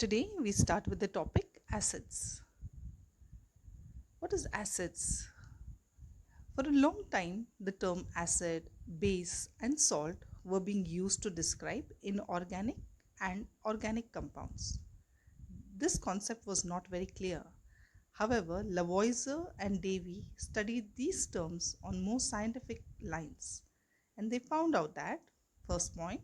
Today we start with the topic acids. What is acids? For a long time, the term acid, base, and salt were being used to describe inorganic and organic compounds. This concept was not very clear. However, Lavoisier and Davy studied these terms on more scientific lines, and they found out that, first point,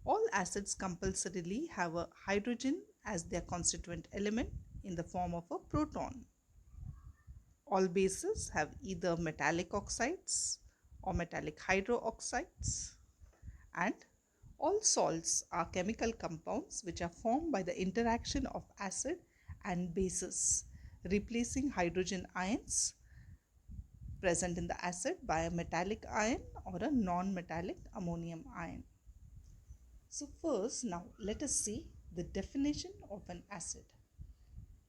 all acids compulsorily have a hydrogen as their constituent element in the form of a proton. All bases have either metallic oxides or metallic hydroxides, and all salts are chemical compounds which are formed by the interaction of acid and bases, replacing hydrogen ions present in the acid by a metallic ion or a non-metallic ammonium ion. So first, now let us see the definition of an acid.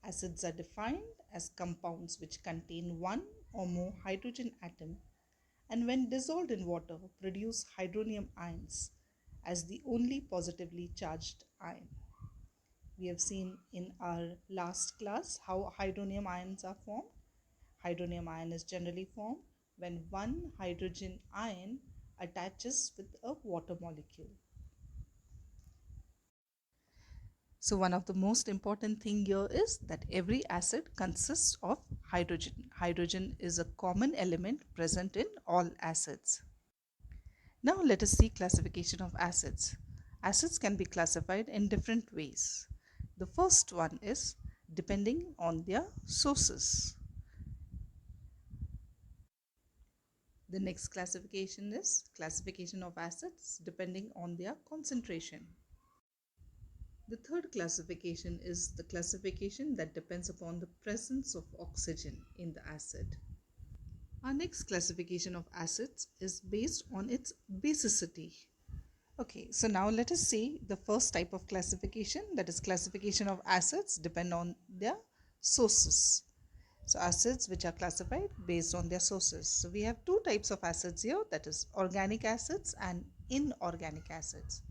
Acids are defined as compounds which contain one or more hydrogen atom and when dissolved in water produce hydronium ions as the only positively charged ion. We have seen in our last class how hydronium ions are formed. Hydronium ion is generally formed when one hydrogen ion attaches with a water molecule. So one of the most important thing here is that every acid consists of hydrogen. Hydrogen is a common element present in all acids. Now let us see classification of acids. Acids can be classified in different ways. The first one is depending on their sources. The next classification is classification of acids depending on their concentration. The third classification is the classification that depends upon the presence of oxygen in the acid. Our next classification of acids is based on its basicity. Okay, so now let us see the first type of classification, that is classification of acids depend on their sources. So acids which are classified based on their sources. So we have two types of acids here, that is organic acids and inorganic acids.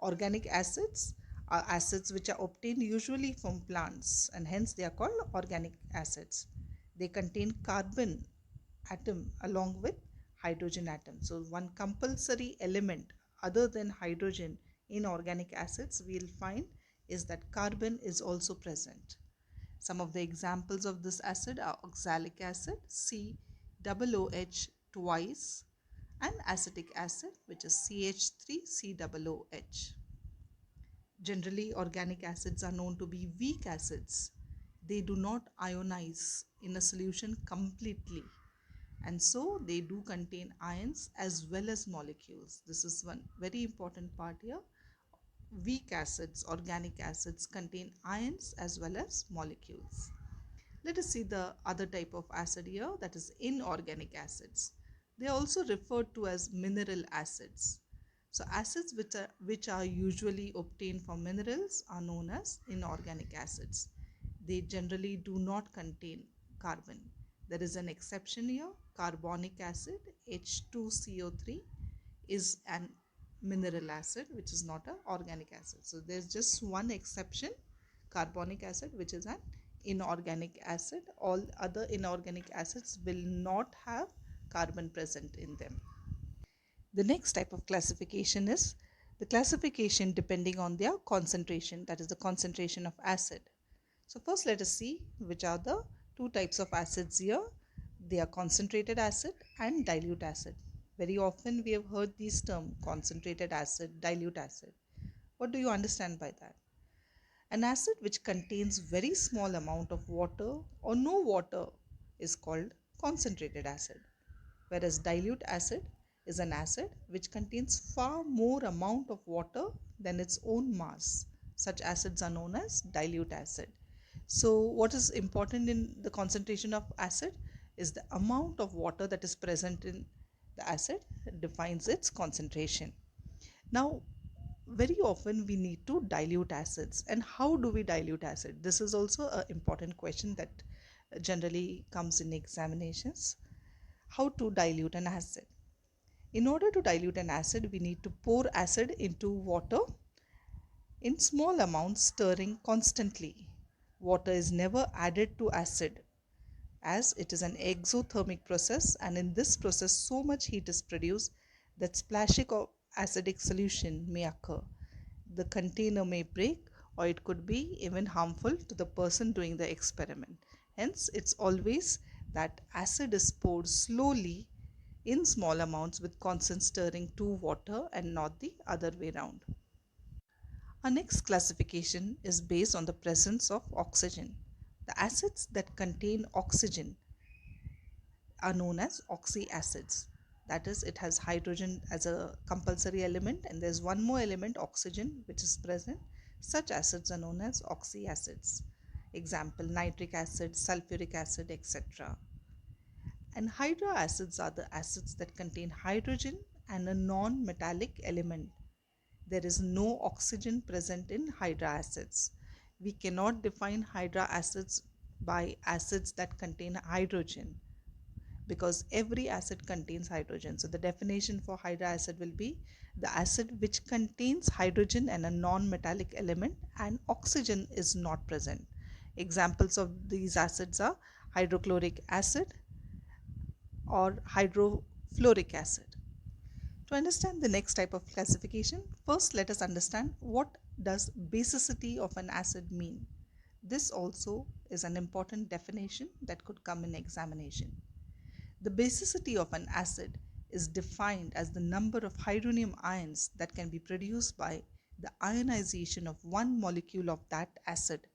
Organic acids are acids which are obtained usually from plants and hence they are called organic acids. They contain carbon atom along with hydrogen atom. So one compulsory element other than hydrogen in organic acids we will find is that carbon is also present. Some of the examples of this acid are oxalic acid, COOH twice, and acetic acid, which is CH3COOH. Generally, organic acids are known to be weak acids. They do not ionize in a solution completely, and so they do contain ions as well as molecules. This is one very important part here. Weak acids, organic acids, contain ions as well as molecules. Let us see the other type of acid here, that is inorganic acids. They are also referred to as mineral acids. So acids which are usually obtained from minerals are known as inorganic acids. They generally do not contain carbon. There is an exception here. Carbonic acid, H2CO3, is an mineral acid which is not an organic acid. So there's just one exception, carbonic acid, which is an inorganic acid. All other inorganic acids will not have carbon present in them. The next type of classification is the classification depending on their concentration, that is the concentration of acid. So first let us see which are the two types of acids here. They are concentrated acid and dilute acid. Very often we have heard these terms, concentrated acid, dilute acid. What do you understand by that? An acid which contains very small amount of water or no water is called concentrated acid, whereas dilute acid is an acid which contains far more amount of water than its own mass. Such acids are known as dilute acid. So what is important in the concentration of acid is the amount of water that is present in the acid defines its concentration. Now, very often we need to dilute acids. And how do we dilute acid? This is also an important question that generally comes in examinations. How to dilute an acid? In order to dilute an acid, we need to pour acid into water in small amounts, stirring constantly. Water is never added to acid as it is an exothermic process, and in this process so much heat is produced that splashing of acidic solution may occur. The container may break, or it could be even harmful to the person doing the experiment. Hence, it's always that acid is poured slowly in small amounts with constant stirring to water and not the other way around. Our next classification is based on the presence of oxygen. The acids that contain oxygen are known as oxyacids. That is, it has hydrogen as a compulsory element, and there's one more element, oxygen, which is present. Such acids are known as oxyacids. Example, nitric acid, sulfuric acid, etc. And hydroacids are the acids that contain hydrogen and a non metallic element. There is no oxygen present in hydroacids. We cannot define hydroacids by acids that contain hydrogen because every acid contains hydrogen. So the definition for hydroacid will be the acid which contains hydrogen and a non-metallic element and oxygen is not present. Examples of these acids are hydrochloric acid or hydrofluoric acid. To understand the next type of classification, first let us understand what does basicity of an acid mean. This also is an important definition that could come in examination. The basicity of an acid is defined as the number of hydronium ions that can be produced by the ionization of one molecule of that acid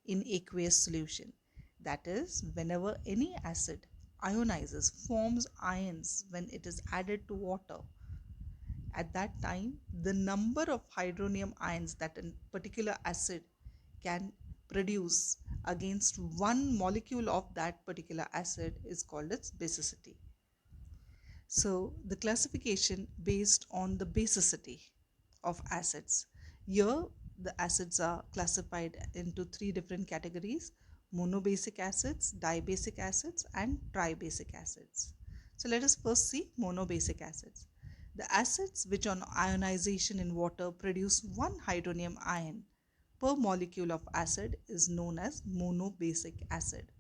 in aqueous solution. That is, whenever any acid ionizes, forms ions when it is added to water, at that time the number of hydronium ions that a particular acid can produce against one molecule of that particular acid is called its basicity. So the classification based on the basicity of acids. Here the acids are classified into three different categories: monobasic acids, dibasic acids, and tribasic acids. So let us first see monobasic acids. The acids which on ionization in water produce one hydronium ion per molecule of acid is known as monobasic acid.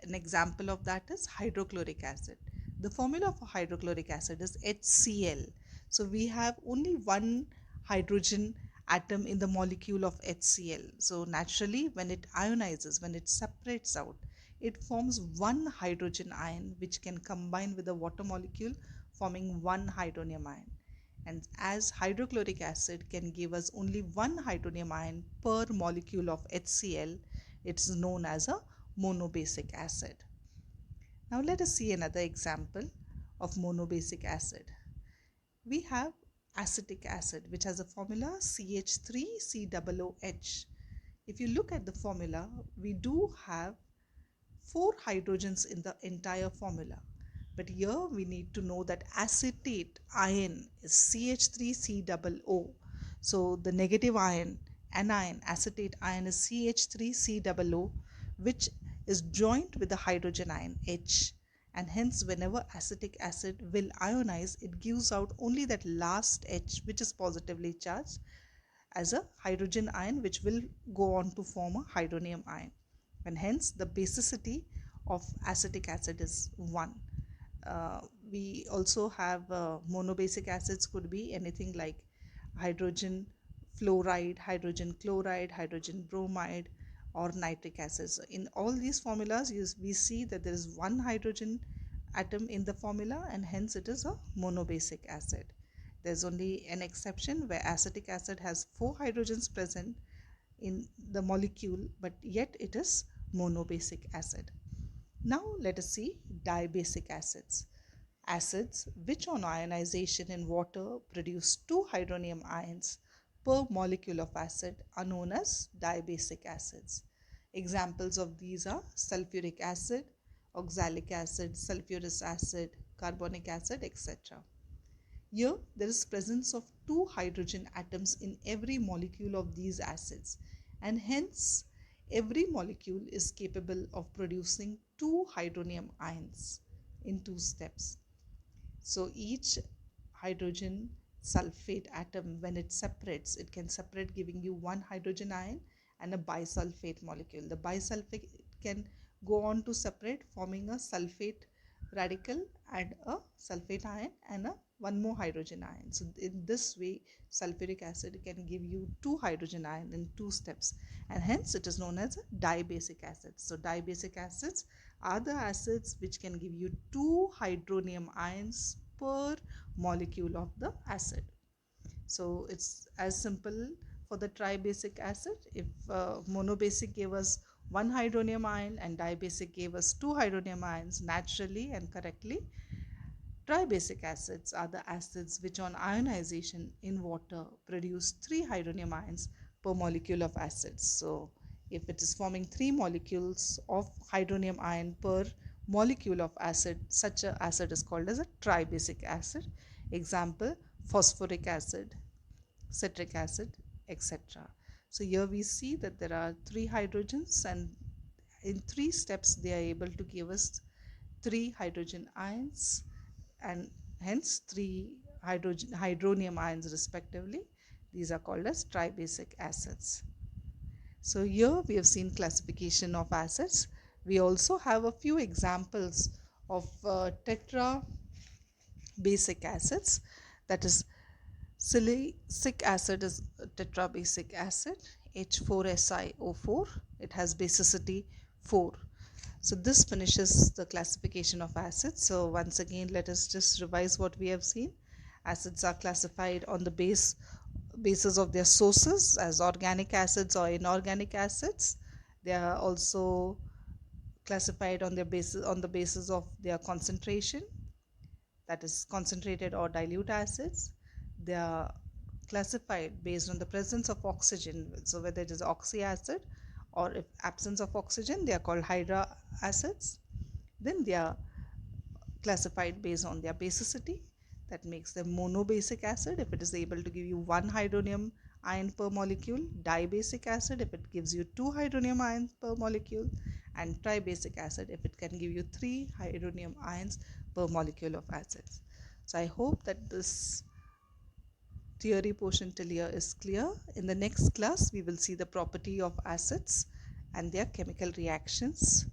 An example of that is hydrochloric acid. The formula for hydrochloric acid is HCl. So we have only one hydrogen atom in the molecule of HCl. So naturally, when it ionizes, when it separates out, it forms one hydrogen ion which can combine with the water molecule, forming one hydronium ion. And as hydrochloric acid can give us only one hydronium ion per molecule of HCl, it's known as a monobasic acid. Now let us see another example of monobasic acid. We have acetic acid which has a formula CH3COOH. If you look at the formula, we do have four hydrogens in the entire formula. But here we need to know that acetate ion is CH3COO. So the negative ion, anion, acetate ion is CH3COO, which is joined with the hydrogen ion H. And hence whenever acetic acid will ionize, it gives out only that last H which is positively charged as a hydrogen ion which will go on to form a hydronium ion. And hence the basicity of acetic acid is 1. We also have monobasic acids could be anything like hydrogen fluoride, hydrogen chloride, hydrogen bromide, or nitric acid. So in all these formulas, we see that there is one hydrogen atom in the formula and hence it is a monobasic acid. There's only an exception where acetic acid has 4 hydrogens present in the molecule, but yet it is monobasic acid. Now let us see dibasic acids. Acids which on ionization in water produce 2 hydronium ions per molecule of acid are known as dibasic acids. Examples of these are sulfuric acid, oxalic acid, sulfurous acid, carbonic acid, etc. Here there is presence of 2 hydrogen atoms in every molecule of these acids, and hence every molecule is capable of producing 2 hydronium ions in 2 steps. So each hydrogen sulfate atom, when it separates, it can separate, giving you one hydrogen ion and a bisulfate molecule. The bisulfate can go on to separate, forming a sulfate radical and a sulfate ion and a one more hydrogen ion. So in this way, sulfuric acid can give you two hydrogen ion in two steps, and hence it is known as a dibasic acid. So dibasic acids are the acids which can give you two hydronium ions per molecule of the acid. So it's as simple for the tribasic acid. If monobasic gave us one hydronium ion and dibasic gave us two hydronium ions, naturally and correctly, tribasic acids are the acids which on ionization in water produce three hydronium ions per molecule of acids. So if it is forming three molecules of hydronium ion per molecule of acid, such an acid is called as a tribasic acid. Example, phosphoric acid, citric acid, etc. So here we see that there are three hydrogens, and in three steps they are able to give us three hydrogen ions, and hence three hydronium ions respectively. These are called as tribasic acids. So here we have seen classification of acids. We also have a few examples of tetra basic acids, that is silicic acid is tetrabasic acid, H4SiO4. It has basicity 4. So this finishes the classification of acids. So once again, let us just revise what we have seen. Acids are classified on the basis of their sources as organic acids or inorganic acids. They are also classified on the basis of their concentration, that is concentrated or dilute acids. They are classified based on the presence of oxygen, so whether it is oxy acid or if absence of oxygen, they are called hydra acids. Then they are classified based on their basicity, that makes them monobasic acid if it is able to give you one hydronium ion per molecule, dibasic acid if it gives you two hydronium ions per molecule, and tribasic acid if it can give you three hydronium ions per molecule of acids. So I hope that this theory portion till here is clear. In the next class, we will see the property of acids and their chemical reactions.